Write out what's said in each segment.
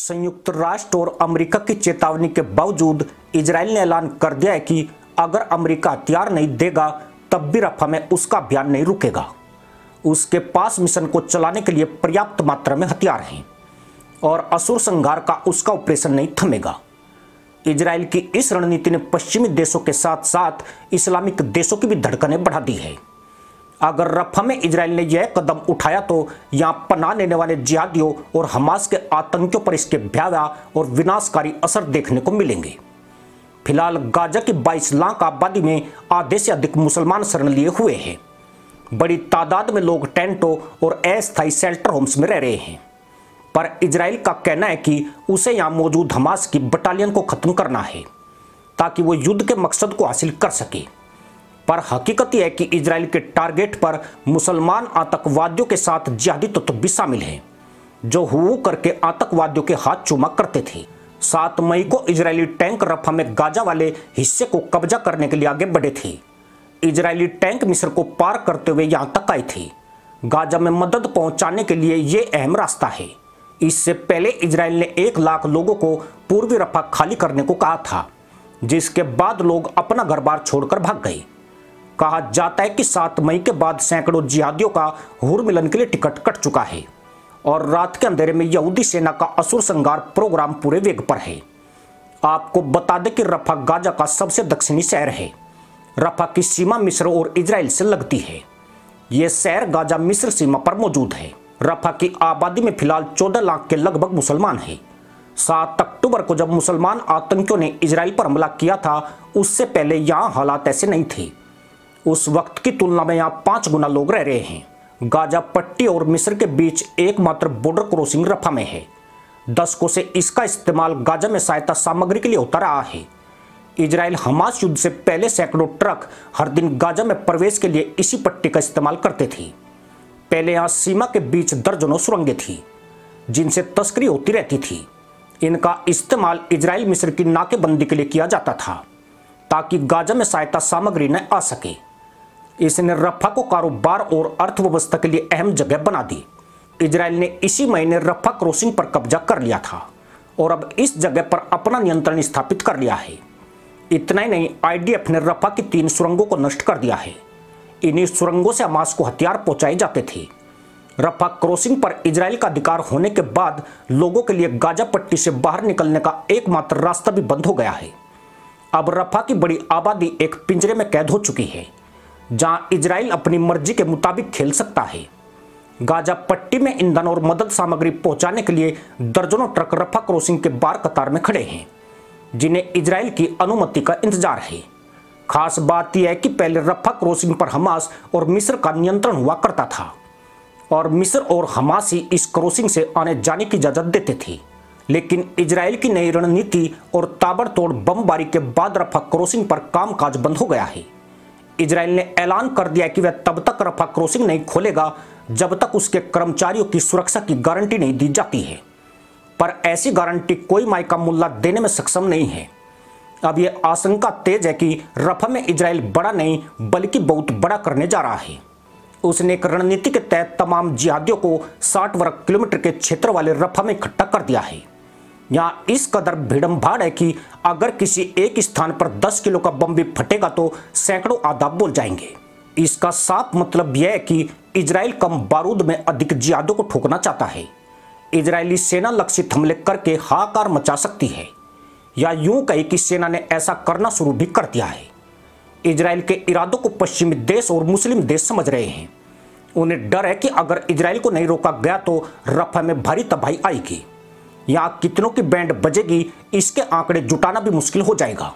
संयुक्त राष्ट्र और अमेरिका की चेतावनी के बावजूद इजराइल ने ऐलान कर दिया है कि अगर अमेरिका हथियार नहीं देगा तब भी रफा में उसका अभियान नहीं रुकेगा। उसके पास मिशन को चलाने के लिए पर्याप्त मात्रा में हथियार हैं और असुर संहार का उसका ऑपरेशन नहीं थमेगा। इजराइल की इस रणनीति ने पश्चिमी देशों के साथ साथ इस्लामिक देशों की भी धड़कनें बढ़ा दी है। अगर रफा में इजराइल ने यह कदम उठाया तो यहां पनाह लेने वाले जिहादियों और हमास के आतंकियों पर इसके भयावह और विनाशकारी असर देखने को मिलेंगे। फिलहाल गाजा की 22 लाख आबादी में आधे से अधिक मुसलमान शरण लिए हुए हैं। बड़ी तादाद में लोग टेंटों और अस्थायी शेल्टर होम्स में रह रहे हैं, पर इजराइल का कहना है कि उसे यहां मौजूद हमास की बटालियन को खत्म करना है ताकि वो युद्ध के मकसद को हासिल कर सके। पर हकीकत यह है कि इजराइल के टारगेट पर मुसलमान आतंकवादियों के साथ जिहादी तत्व भी शामिल हैं, जो हु करके आतंकवादियों के हाथ चूमा करते थे। 7 मई को इजरायली टैंक रफा में गाजा वाले हिस्से को कब्जा करने के लिए आगे बढ़े थे। इजरायली टैंक मिस्र को पार करते हुए यहां तक आए थे। गाजा में मदद पहुंचाने के लिए यह अहम रास्ता है। इससे पहले इजराइल ने 1 लाख लोगों को पूर्वी रफा खाली करने को कहा था, जिसके बाद लोग अपना घर बार छोड़कर भाग गए। कहा जाता है कि 7 मई के बाद सैकड़ों जिहादियों का हुर मिलन के लिए टिकट कट चुका है और रात के अंधेरे में यहूदी सेना का असुर संहार प्रोग्राम पूरे वेग पर है। आपको बता दें कि रफा गाजा का सबसे दक्षिणी शहर है। रफा की सीमा मिस्र और इजराइल से लगती है। यह शहर गाजा मिस्र सीमा पर मौजूद है। रफा की आबादी में फिलहाल 14 लाख के लगभग मुसलमान हैं। 7 अक्टूबर को जब मुसलमान आतंकियों ने इजराइल पर हमला किया था, उससे पहले यहाँ हालात ऐसे नहीं थे। उस वक्त की तुलना में यहाँ 5 गुना लोग रह रहे हैं। गाजा पट्टी और मिस्र के बीच एकमात्र बॉर्डर क्रॉसिंग रफा में है। दशकों से इसका इस्तेमाल गाजा में सहायता सामग्री के लिए होता रहा है। इजराइल हमास युद्ध से पहले सैकड़ों ट्रक हर दिन गाजा में प्रवेश के लिए इसी पट्टी का इस्तेमाल करते थे। पहले यहाँ सीमा के बीच दर्जनों सुरंगें थी जिनसे तस्करी होती रहती थी। इनका इस्तेमाल इजराइल मिस्र की नाकेबंदी के लिए किया जाता था ताकि गाजा में सहायता सामग्री न आ सके। इसने रफा को कारोबार और अर्थव्यवस्था के लिए अहम जगह बना दी। इजराइल ने इसी महीने रफा क्रॉसिंग पर कब्जा कर लिया था और अब इस जगह पर अपना नियंत्रण स्थापित कर लिया है। इतना ही नहीं, आईडीएफ ने रफा की 3 सुरंगों को नष्ट कर दिया है। इन्हीं सुरंगों से हमास को हथियार पहुंचाए जाते थे। रफा क्रॉसिंग पर इजराइल का अधिकार होने के बाद लोगों के लिए गाजा पट्टी से बाहर निकलने का एकमात्र रास्ता भी बंद हो गया है। अब रफा की बड़ी आबादी एक पिंजरे में कैद हो चुकी है, जहां इजराइल अपनी मर्जी के मुताबिक खेल सकता है। गाजा पट्टी में ईंधन और मदद सामग्री पहुंचाने के लिए दर्जनों ट्रक रफा क्रॉसिंग के बाहर कतार में खड़े हैं, जिन्हें इजराइल की अनुमति का इंतजार है। खास बात यह है कि पहले रफा क्रॉसिंग पर हमास और मिस्र का नियंत्रण हुआ करता था और मिस्र और हमास ही इस क्रॉसिंग से आने जाने की इजाजत देते थे। लेकिन इजराइल की नई रणनीति और ताबड़तोड़ बमबारी के बाद रफा क्रॉसिंग पर कामकाज बंद हो गया है। इजराइल ने ऐलान कर दिया कि वह तब तक रफा क्रॉसिंग नहीं खोलेगा जब तक उसके कर्मचारियों की सुरक्षा की गारंटी नहीं दी जाती है। पर ऐसी गारंटी कोई मायका मुल्ला देने में सक्षम नहीं है। अब यह आशंका तेज है कि रफा में इजराइल बड़ा नहीं बल्कि बहुत बड़ा करने जा रहा है। उसने एक रणनीति के तहत तमाम जिहादियों को 60 वर्ग किलोमीटर के क्षेत्र वाले रफा में इकट्ठा कर दिया है। यहाँ इस कदर भीड़भाड़ है कि अगर किसी एक स्थान पर 10 किलो का बम भी फटेगा तो सैकड़ों आदाब बोल जाएंगे। इसका साफ मतलब यह है कि इजराइल कम बारूद में अधिक जिहादियों को ठोकना चाहता है। इजरायली सेना लक्षित हमले करके हाहाकार मचा सकती है, या यूं कहे कि सेना ने ऐसा करना शुरू भी कर दिया है। इजराइल के इरादों को पश्चिमी देश और मुस्लिम देश समझ रहे हैं। उन्हें डर है कि अगर इजराइल को नहीं रोका गया तो रफा में भारी तबाही आएगी। यहाँ कितनों की बैंड बजेगी, इसके आंकड़े जुटाना भी मुश्किल हो जाएगा।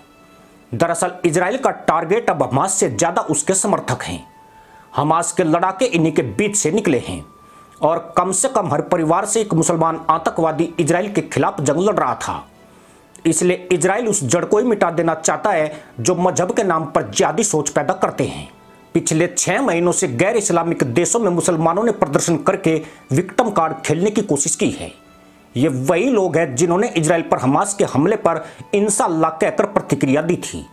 दरअसल इजराइल का टारगेट अब हमास से ज्यादा उसके समर्थक हैं। हमास के लड़ाके इन्हीं के बीच से निकले हैं और कम से कम हर परिवार से एक मुसलमान आतंकवादी इजराइल के खिलाफ जंग लड़ रहा था। इसलिए इजराइल उस जड़ को ही मिटा देना चाहता है जो मजहब के नाम पर जिहादी सोच पैदा करते हैं। पिछले 6 महीनों से गैर इस्लामिक देशों में मुसलमानों ने प्रदर्शन करके विक्टिम कार्ड खेलने की कोशिश की है। ये वही लोग हैं जिन्होंने इजराइल पर हमास के हमले पर इंशाअल्लाह कहकर प्रतिक्रिया दी थी।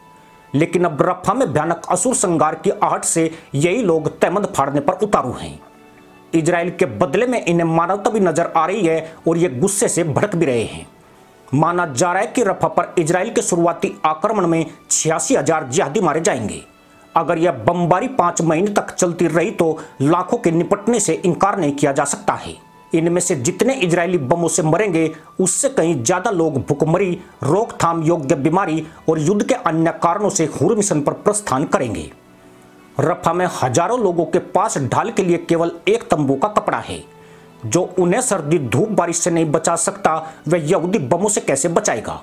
लेकिन अब रफा में भयानक असुर संहार की आहट से यही लोग तहमद फाड़ने पर उतारू हैं। इजराइल के बदले में इन्हें मानवता भी नजर आ रही है और ये गुस्से से भड़क भी रहे हैं। माना जा रहा है कि रफा पर इजराइल के शुरुआती आक्रमण में 86,000 जिहादी मारे जाएंगे। अगर यह बमबारी 5 महीने तक चलती रही तो लाखों के निपटने से इनकार नहीं किया जा सकता है। इनमें से जितने इजरायली बमों से मरेंगे उससे कहीं ज्यादा लोग भुखमरी, रोकथाम योग्य बीमारी और युद्ध के अन्य कारणों से हुर मिशन पर प्रस्थान करेंगे। रफा में हजारों लोगों के पास ढाल के लिए केवल एक तंबू का कपड़ा है। जो उन्हें सर्दी धूप बारिश से नहीं बचा सकता वह यहूदी बमों से कैसे बचाएगा।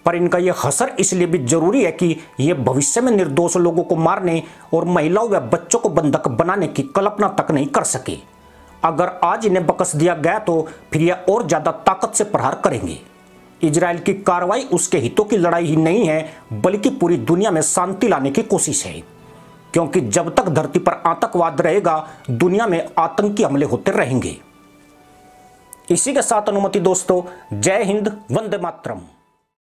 पर इनका यह हसर इसलिए भी जरूरी है कि ये भविष्य में निर्दोष लोगों को मारने और महिलाओं व बच्चों को बंधक बनाने की कल्पना तक नहीं कर सके। अगर आज इन्हें बकस दिया गया तो फिर यह और ज्यादा ताकत से प्रहार करेंगे। इजराइल की कार्रवाई उसके हितों की लड़ाई ही नहीं है बल्कि पूरी दुनिया में शांति लाने की कोशिश है, क्योंकि जब तक धरती पर आतंकवाद रहेगा दुनिया में आतंकी हमले होते रहेंगे। इसी के साथ अनुमति दोस्तों, जय हिंद, वंदे मातरम।